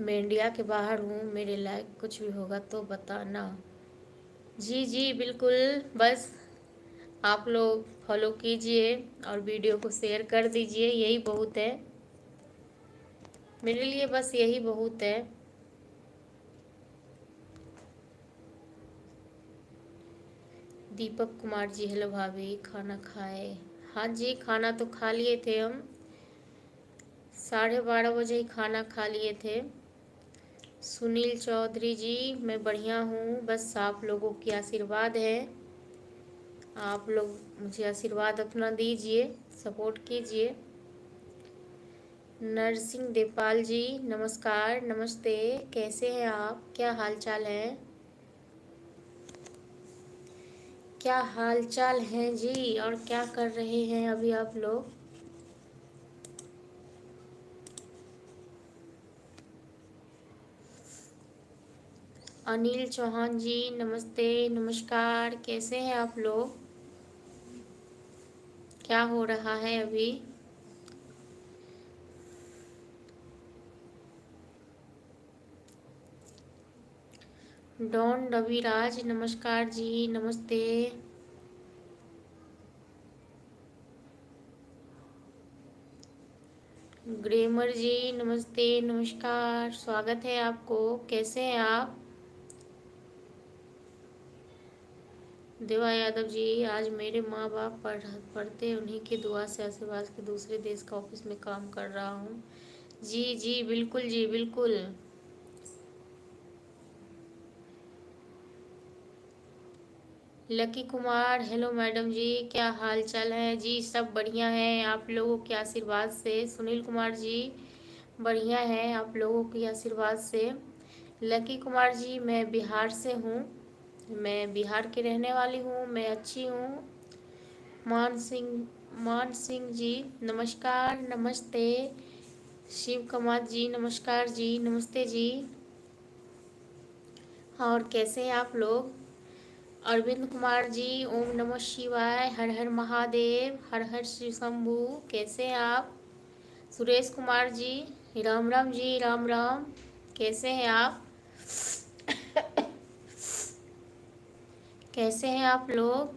मैं इंडिया के बाहर हूँ, मेरे लायक कुछ भी होगा तो बताना। जी जी बिल्कुल। बस आप लोग फॉलो कीजिए और वीडियो को शेयर कर दीजिए, यही बहुत है मेरे लिए, बस यही बहुत है। दीपक कुमार जी, हेलो भाभी, खाना खाए? हाँ जी, खाना तो खा लिए थे हम, 12:30 बजे ही खाना खा लिए थे। सुनील चौधरी जी, मैं बढ़िया हूँ, बस आप लोगों की आशीर्वाद है। आप लोग मुझे आशीर्वाद अपना दीजिए, सपोर्ट कीजिए। नरसिंह देवपाल जी, नमस्कार, नमस्ते, कैसे हैं आप? क्या हाल चाल है? क्या हाल चाल है जी? और क्या कर रहे हैं अभी आप लोग? अनिल चौहान जी, नमस्ते, नमस्कार, कैसे हैं आप लोग? क्या हो रहा है अभी? डॉन रविराज, नमस्कार जी, नमस्ते। ग्रेमर जी, नमस्ते, नमस्कार, स्वागत है आपको, कैसे हैं आप? देवा यादव जी, आज मेरे माँ बाप पढ़ते, उन्हीं की दुआ से आशीर्वाद के दूसरे देश का ऑफिस में काम कर रहा हूँ। जी जी बिल्कुल जी बिल्कुल। लकी कुमार, हेलो मैडम जी, क्या हाल चाल है जी? सब बढ़िया है आप लोगों के आशीर्वाद से। सुनील कुमार जी, बढ़िया है आप लोगों के आशीर्वाद से। लकी कुमार जी, मैं बिहार से हूँ, मैं बिहार की रहने वाली हूँ, मैं अच्छी हूँ। मान सिंह जी, नमस्कार, नमस्ते। शिव कुमार जी, नमस्कार जी, नमस्ते जी। और कैसे हैं आप लोग? अरविंद कुमार जी, ओम नमः शिवाय, हर हर महादेव, हर हर शिव शंभू, कैसे हैं आप? सुरेश कुमार जी, राम राम जी, राम राम, कैसे हैं आप? कैसे हैं आप लोग?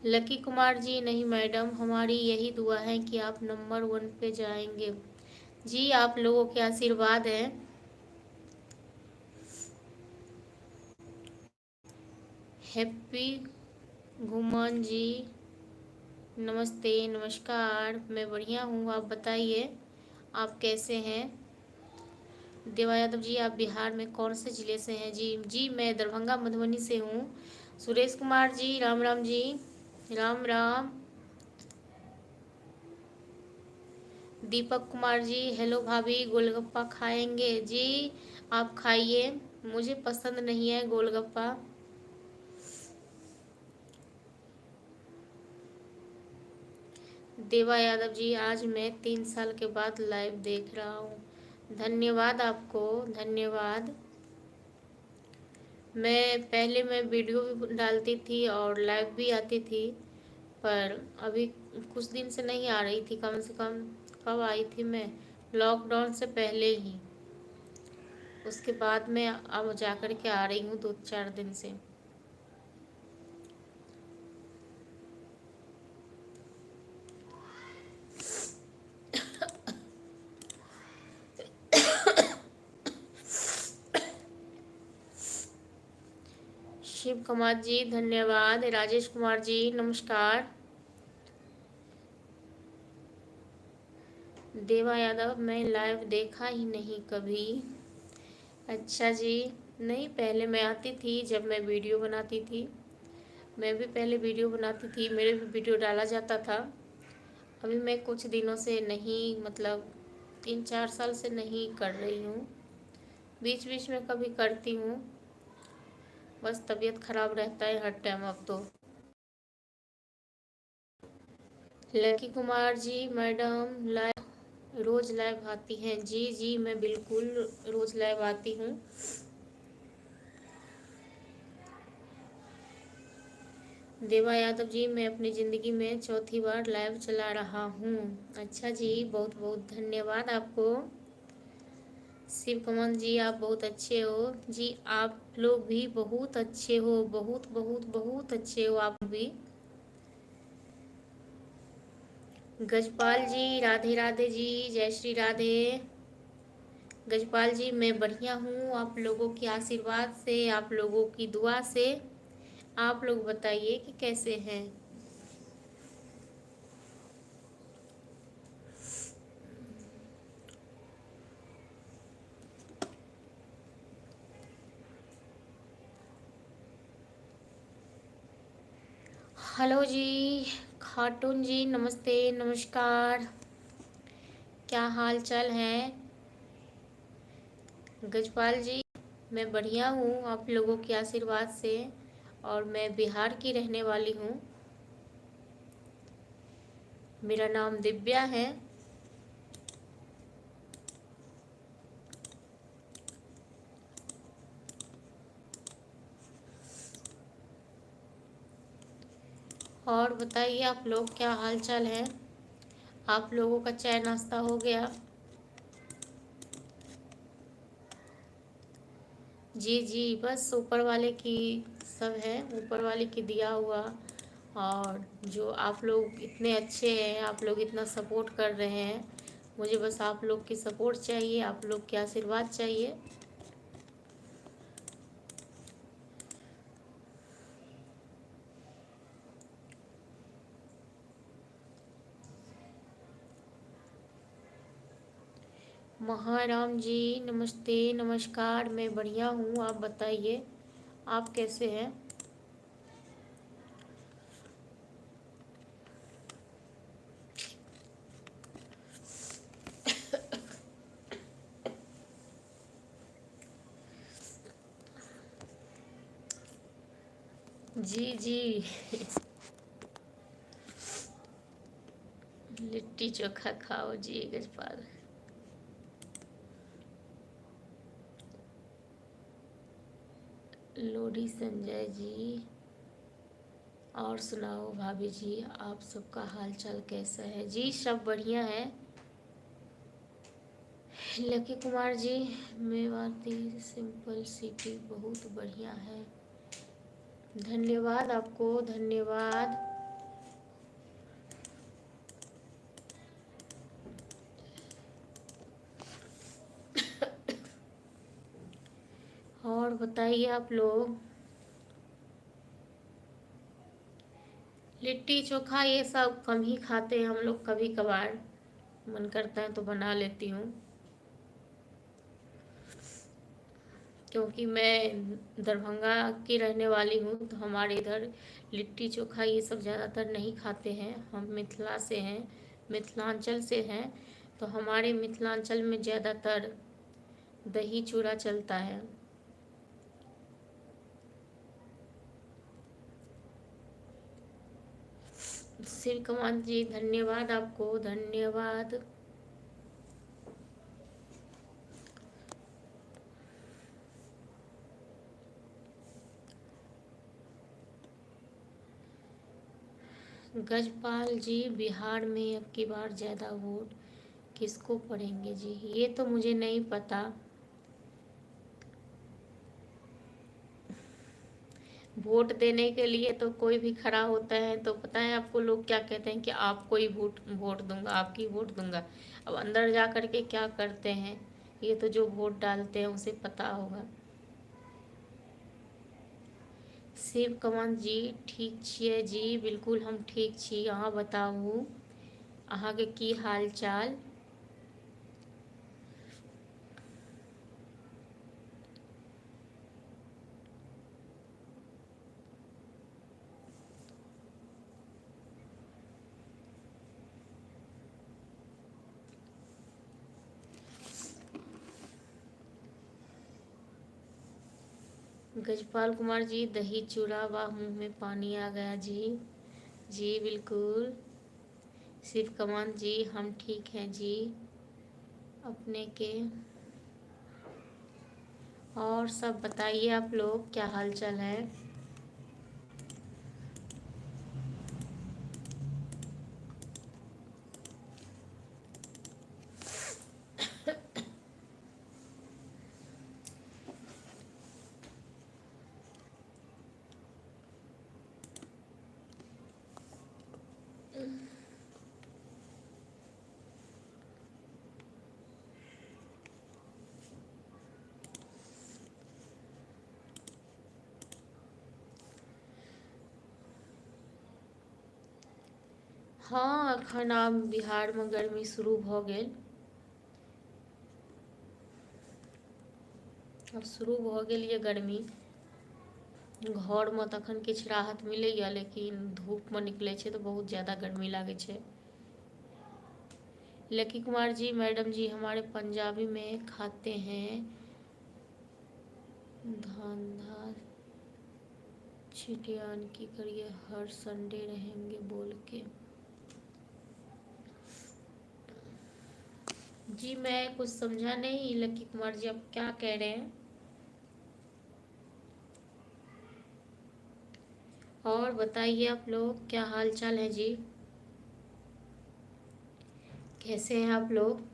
लकी कुमार जी, नहीं मैडम, हमारी यही दुआ है कि आप नंबर 1 पे जाएंगे। जी, आप लोगों के आशीर्वाद है। हैप्पी घुमान जी, नमस्ते, नमस्कार, मैं बढ़िया हूँ, आप बताइए आप कैसे हैं? देवा यादव जी, आप बिहार में कौन से ज़िले से हैं? जी जी, मैं दरभंगा मधुबनी से हूँ। सुरेश कुमार जी, राम राम जी, राम राम। दीपक कुमार जी, हेलो भाभी, गोलगप्पा खाएंगे? जी, आप खाइए, मुझे पसंद नहीं है गोलगप्पा। देवा यादव जी, आज मैं 3 साल के बाद लाइव देख रहा हूँ। धन्यवाद आपको, धन्यवाद। मैं वीडियो भी डालती थी और लाइव भी आती थी, पर अभी कुछ दिन से नहीं आ रही थी, कम से कम कब आई थी मैं? लॉकडाउन से पहले ही, उसके बाद मैं अब जा कर के आ रही हूँ 2-4 दिन से। शिव कुमार जी, धन्यवाद। राजेश कुमार जी, नमस्कार। देवा यादव, मैं लाइव देखा ही नहीं कभी। अच्छा जी, नहीं, पहले मैं आती थी जब मैं वीडियो बनाती थी, मैं भी पहले वीडियो बनाती थी, मेरे भी वीडियो डाला जाता था। अभी मैं कुछ दिनों से नहीं, मतलब 3-4 साल से नहीं कर रही हूँ, बीच बीच में कभी करती हूँ, बस तबीयत खराब रहता है हर टाइम अब तो। Lucky Kumar ji, madam live रोज़ लाइव आती हैं? जी जी, मैं बिल्कुल रोज़ लाइव आती हूँ। देवा यादव जी, मैं अपनी ज़िंदगी में चौथी बार लाइव चला रहा हूँ। अच्छा जी, बहुत बहुत धन्यवाद आपको। शिव कमल जी, आप बहुत अच्छे हो जी। आप लोग भी बहुत अच्छे हो, बहुत बहुत बहुत अच्छे हो आप भी। गजपाल जी, राधे राधे जी, जय श्री राधे। गजपाल जी, मैं बढ़िया हूँ, आप लोगों के आशीर्वाद से, आप लोगों की दुआ से। आप लोग बताइए कि कैसे हैं। हेलो जी, खाटून जी, नमस्ते नमस्कार, क्या हाल चाल है। गजपाल जी, मैं बढ़िया हूँ आप लोगों के आशीर्वाद से, और मैं बिहार की रहने वाली हूँ। मेरा नाम दिव्या है। और बताइए आप लोग, क्या हाल चाल है। आप लोगों का चाय नाश्ता हो गया। जी जी, बस ऊपर वाले की सब है, ऊपर वाले की दिया हुआ। और जो आप लोग इतने अच्छे हैं, आप लोग इतना सपोर्ट कर रहे हैं, मुझे बस आप लोग की सपोर्ट चाहिए, आप लोग के आशीर्वाद चाहिए। महाराम जी, नमस्ते नमस्कार, मैं बढ़िया हूँ, आप बताइए आप कैसे हैं। जी जी। लिट्टी चोखा खाओ जी गजपाल। लोडी संजय जी, और सुनाओ भाभी जी, आप सबका हाल चाल कैसा है जी। सब बढ़िया है। Lucky Kumar ji, Mewati simple city बहुत बढ़िया है। धन्यवाद आपको, धन्यवाद। और बताइए आप लोग। लिट्टी चोखा ये सब कम ही खाते हैं हम लोग, कभी कभार मन करता है तो बना लेती हूँ। क्योंकि मैं दरभंगा की रहने वाली हूँ, तो हमारे इधर लिट्टी चोखा ये सब ज़्यादातर नहीं खाते हैं। हम मिथिला से हैं, मिथिलांचल से हैं, तो हमारे मिथिलांचल में ज़्यादातर दही चूड़ा चलता है। शिव कमान जी, धन्यवाद आपको, धन्यवाद। गजपाल जी, बिहार में अब की बार ज़्यादा वोट किसको पड़ेंगे जी, ये तो मुझे नहीं पता। वोट देने के लिए तो कोई भी खड़ा होता है तो पता है आपको, लोग क्या कहते हैं कि आपको ही वोट वोट दूंगा, आपकी वोट दूंगा। अब अंदर जा कर के क्या करते हैं, ये तो जो वोट डालते हैं उसे पता होगा। शिव कमल जी, ठीक छियै जी, बिल्कुल हम ठीक छी। अहाँ बताबू, अहाँके की हाल चाल। गजपाल कुमार जी, दही चूड़ा, वाह मुंह में पानी आ गया जी। जी बिल्कुल। शिव कमान जी, हम ठीक हैं जी, अपने के। और सब बताइए आप लोग, क्या हाल चाल है। हाँ अखन आब बिहार में गर्मी शुरू भ गेल। अब शुरू भ गेल ये गर्मी। घर में तखन किछु राहत मिलैया, लेकिन धूप में निकले छै तो बहुत ज़्यादा गर्मी लागे छै। लकी कुमार जी, मैडम जी हमारे पंजाबी में खाते हैं धंधा छिटियान की करिए, हर संडे रहेंगे बोल के। जी मैं कुछ समझा नहीं लकी कुमार जी, आप क्या कह रहे हैं? और बताइए आप लोग क्या हाल चाल है जी, कैसे हैं आप लोग?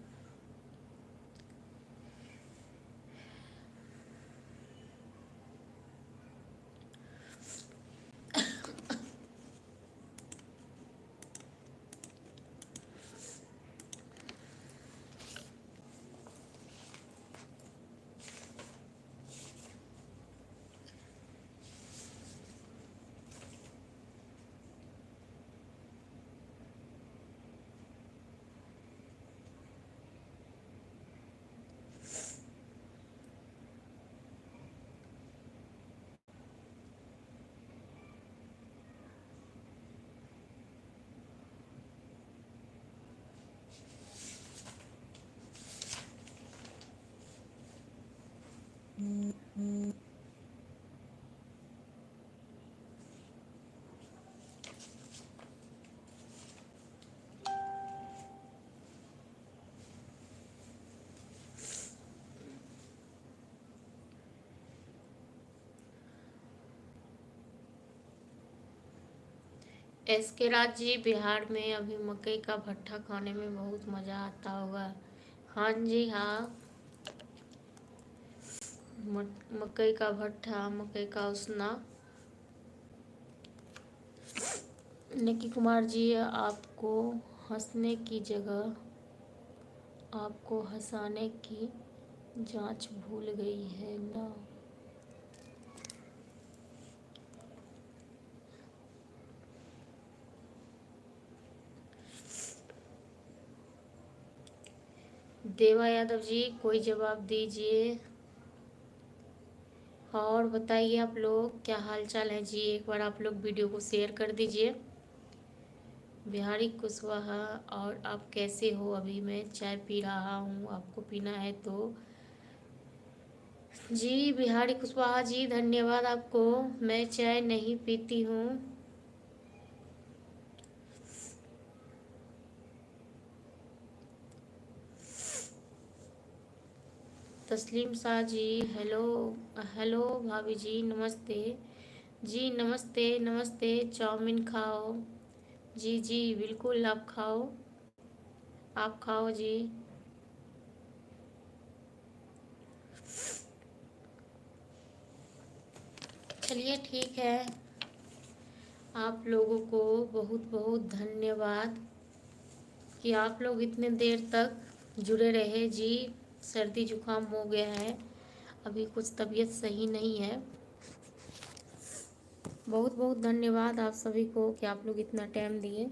एस के राज जी, बिहार में अभी मकई का भट्ठा खाने में बहुत मज़ा आता होगा। हाँ जी हाँ, मकई का भट्ठा, मकई का उसना। निकी कुमार जी, आपको हंसने की जगह आपको हंसाने की जांच भूल गई है ना। देवा यादव जी, कोई जवाब दीजिए। और बताइए आप लोग क्या हाल चाल है जी, एक बार आप लोग वीडियो को शेयर कर दीजिए। बिहारी कुशवाहा, और आप कैसे हो? अभी मैं चाय पी रहा हूँ, आपको पीना है तो। जी बिहारी कुशवाहा जी, धन्यवाद आपको। मैं चाय नहीं पीती हूँ। तस्लीम शाह जी, हेलो हेलो भाभी जी, नमस्ते जी, नमस्ते नमस्ते। चाउमीन खाओ जी, जी बिल्कुल आप खाओ, आप खाओ जी। चलिए ठीक है, आप लोगों को बहुत बहुत धन्यवाद कि आप लोग इतने देर तक जुड़े रहे जी। सर्दी जुकाम हो गया है, अभी कुछ तबीयत सही नहीं है। बहुत बहुत धन्यवाद आप सभी को कि आप लोग इतना टाइम दिए।